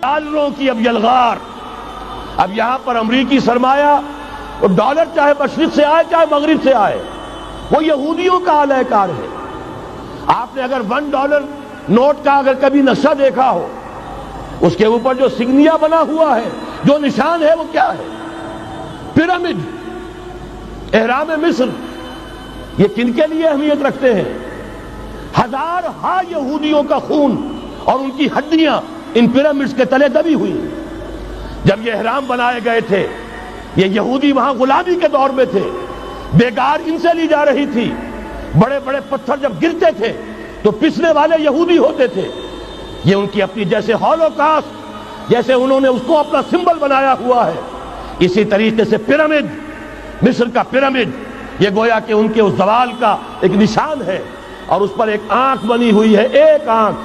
ڈالروں کی اب یلغار. اب یہاں پر امریکی سرمایہ ڈالر چاہے مشرق سے آئے چاہے مغرب سے آئے وہ یہودیوں کا اعلی کار ہے. آپ نے اگر $1 نوٹ کا اگر کبھی نقشہ دیکھا ہو اس کے اوپر جو سگنیا بنا ہوا ہے جو نشان ہے وہ کیا ہے؟ پیرامڈ، احرام مصر. یہ کن کے لیے اہمیت رکھتے ہیں؟ ہزارہا یہودیوں کا خون اور ان کی ہڈیاں ان پیرامڈز کے تلے دبی ہوئی. جب یہ احرام بنائے گئے تھے یہ یہودی وہاں غلامی کے دور میں تھے، بیگار ان سے لی جا رہی تھی. بڑے بڑے پتھر جب گرتے تھے تو پسنے والے یہودی ہوتے تھے. یہ ان کی اپنی جیسے ہولوکاسٹ، جیسے انہوں نے اس کو اپنا سمبل بنایا ہوا ہے، اسی طریقے سے پیرامڈ، مصر کا پیرامڈ یہ گویا کہ ان کے اس زوال کا ایک نشان ہے. اور اس پر ایک آنکھ بنی ہوئی ہے، ایک آنکھ،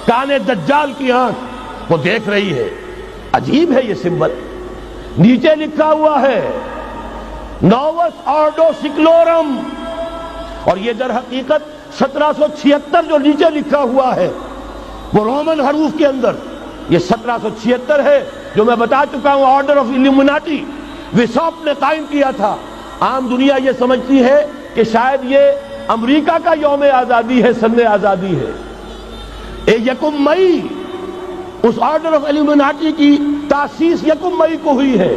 کانے دجال کی آنکھ، وہ دیکھ رہی ہے. عجیب ہے یہ سمبل. نیچے لکھا ہوا ہے نووس آرڈو سیکلورم، اور یہ در حقیقت 1776 جو نیچے لکھا ہوا ہے وہ رومن حروف کے اندر یہ 1776 ہے جو میں بتا چکا ہوں آرڈر آف الومناٹی وساپ نے قائم کیا تھا. عام دنیا یہ سمجھتی ہے کہ شاید یہ امریکہ کا یوم آزادی ہے، سن آزادی ہے. 1 مئی اس آرڈر آف الومناٹی کی تاسیس 1 مئی کو ہوئی ہے.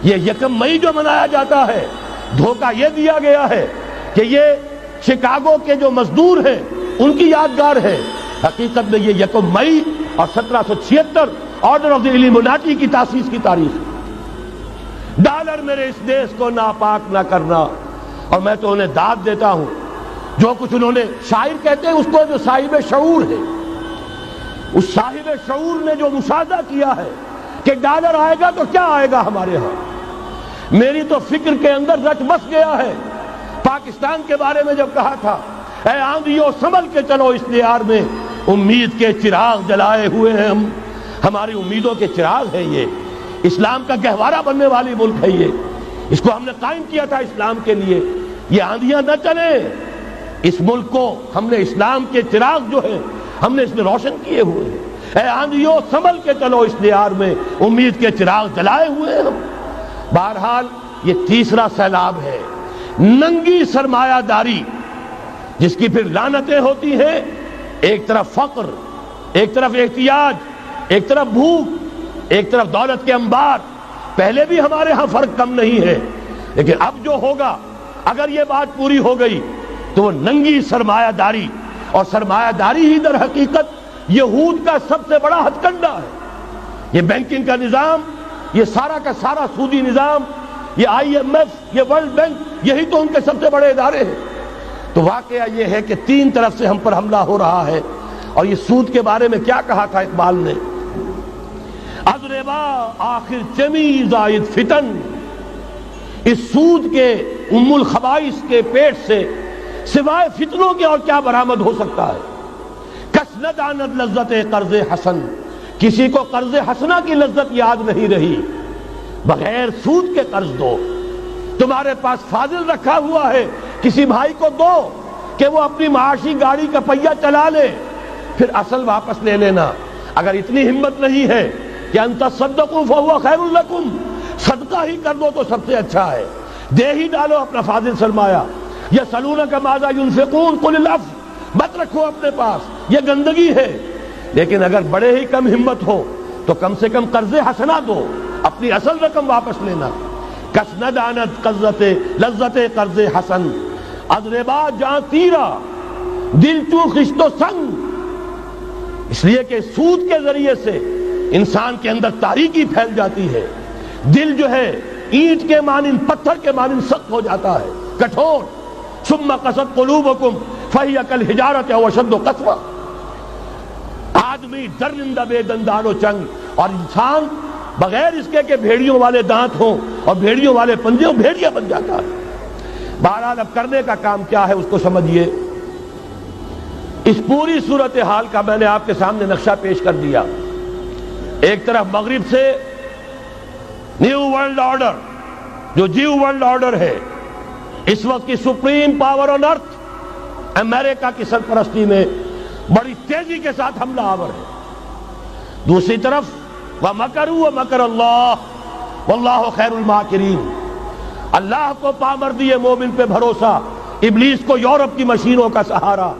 یہ 1 مئی جو منایا جاتا ہے دھوکہ یہ دیا گیا ہے کہ یہ شکاگو کے جو مزدور ہیں ان کی یادگار ہے. حقیقت میں یہ 1 مئی اور 1776 آرڈر آف دی الومناٹی کی تاسیس کی تاریخ. ڈالر میرے اس دیش کو ناپاک نہ کرنا. اور میں تو انہیں داد دیتا ہوں جو کچھ انہوں نے، شاعر کہتے ہیں اس کو جو صاحب شعور ہے، اس صاحب شعور نے جو مشاہدہ کیا ہے کہ ڈالر آئے گا تو کیا آئے گا ہمارے ہاں. میری تو فکر کے اندر رچ بس گیا ہے. پاکستان کے بارے میں جب کہا تھا اے آندھیو سنبھل کے چلو اس دیار میں، امید کے چراغ جلائے ہوئے ہیں ہم. ہماری امیدوں کے چراغ ہے یہ. اسلام کا گہوارہ بننے والی ملک ہے یہ. اس کو ہم نے قائم کیا تھا اسلام کے لیے. یہ آندھیاں نہ چلیں. اس ملک کو ہم نے اسلام کے چراغ جو ہے ہم نے اس میں روشن کیے ہوئے ہیں. اے آندھیو سنبھل کے چلو اس دیار میں، امید کے چراغ جلائے ہوئے ہیں ہم. بہرحال یہ تیسرا سیلاب ہے، ننگی سرمایہ داری، جس کی پھر لعنتیں ہوتی ہیں. ایک طرف فقر، ایک طرف احتیاج، ایک طرف بھوک، ایک طرف دولت کے انبار. پہلے بھی ہمارے ہاں فرق کم نہیں ہے، لیکن اب جو ہوگا اگر یہ بات پوری ہو گئی تو وہ ننگی سرمایہ داری. اور سرمایہ داری ہی در حقیقت یہود کا سب سے بڑا ہتھ کنڈا ہے. یہ بینکنگ کا نظام، یہ سارا کا سارا سودی نظام، یہ IMF، یہ ورلڈ بینک، یہی تو ان کے سب سے بڑے ادارے ہیں. تو واقعہ یہ ہے کہ 3 طرف سے ہم پر حملہ ہو رہا ہے. اور یہ سود کے بارے میں کیا کہا تھا اقبال نے؟ از ربا آخر چمی زائد فتن. اس سود کے ام الخبائث کے پیٹ سے سوائے فتنوں کے اور کیا برآمد ہو سکتا ہے؟ کس نہ داند لذت قرض حسن. کسی کو قرض حسنہ کی لذت یاد نہیں رہی. بغیر سود کے قرض دو. تمہارے پاس فاضل رکھا ہوا ہے، کسی بھائی کو دو کہ وہ اپنی معاشی گاڑی کا پہیہ چلا لے، پھر اصل واپس لے لینا. اگر اتنی ہمت نہیں ہے کہ ان تصدقوا فهو خیر لکم، صدقہ ہی کر دو تو سب سے اچھا ہے. دے ہی ڈالو اپنا فاضل سرمایہ. یسألونک ماذا ينفقون قل العفو، مت رکھو اپنے پاس، یہ گندگی ہے. لیکن اگر بڑے ہی کم ہمت ہو تو کم سے کم قرض حسنہ دو، اپنی اصل رقم واپس لینا. کس نہ داند لذت قرض حسن، از ربا جاں تیرا دل چوں خشت و سنگ. اس لیے کہ سود کے ذریعے سے انسان کے اندر تاریکی پھیل جاتی ہے. دل جو ہے اینٹ کے مانند، پتھر کے مانند سخت ہو جاتا ہے، کٹھور. ثم قست قلوبکم فہی کالحجارۃ او اشد قسوہ. آدمی درندہ بے دندان و چنگ، اور انسان بغیر اس کے کہ بھیڑیوں والے دانت ہوں اور بھیڑیوں والے پنجے ہوں بھیڑیا بن جاتا ہے. بہرحال اب کرنے کا کام کیا ہے اس کو سمجھیے. اس پوری صورتحال کا میں نے آپ کے سامنے نقشہ پیش کر دیا. ایک طرف مغرب سے نیو ورلڈ آرڈر، جو جیو ورلڈ آرڈر ہے، اس وقت کی سپریم پاور آن ارتھ، امریکہ کی سرپرستی میں بڑی تیزی کے ساتھ حملہ آور ہے. دوسری طرف وَمَكَرُوا وَمَكَرَ اللَّهُ وَاللَّهُ خَيْرُ الْمَاكِرِينَ۔ اللہ کو پامردی مومن پہ بھروسہ، ابلیس کو یورپ کی مشینوں کا سہارا۔